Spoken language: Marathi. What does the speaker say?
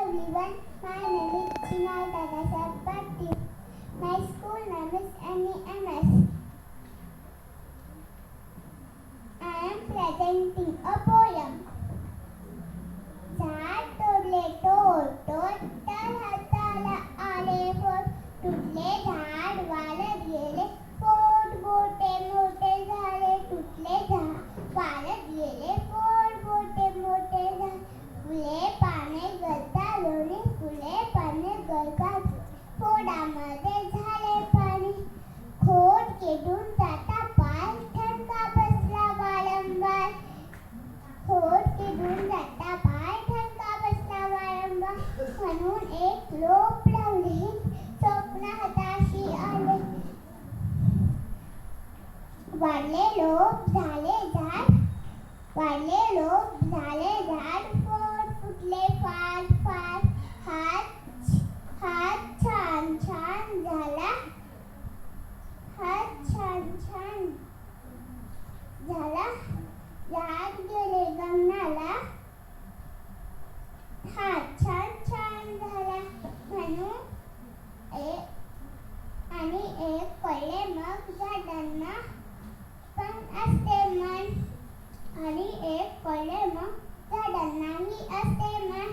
everyone. My name is Vinay Dadasaheb Patil. My school name is NEMS. I am presenting a poem. झाड तोडले तोड तर हाताला आले फोड. तुटले झाड वाळत गेले पोट. गोटे मोठे झाले तुटले झाड वाळत गेले पोट. गोटे मोठे झाले फुले पाने गळतात लोणी. फुले पाने गळतात पोटामध्ये झाले पाणी. खोड केडून जाता पाय ठणका बसला वारंवार. खोड केडून जाता पाय ठणका बसला वारंवार. म्हणून एक लोप लावले स्वप्न हाताशी आले. वाढले लोप झाले झाड वाढले लोप झाले झाड. पोट फुटले फार फार. हात छान छान झाला. हात छान छान झाला. झाड गेले गगनाला. हात छान छान झाला म्हणून आणि एक कळले मग झाडांना पण असते मन. आणि एक कळले मग झाडांनाही असते मन.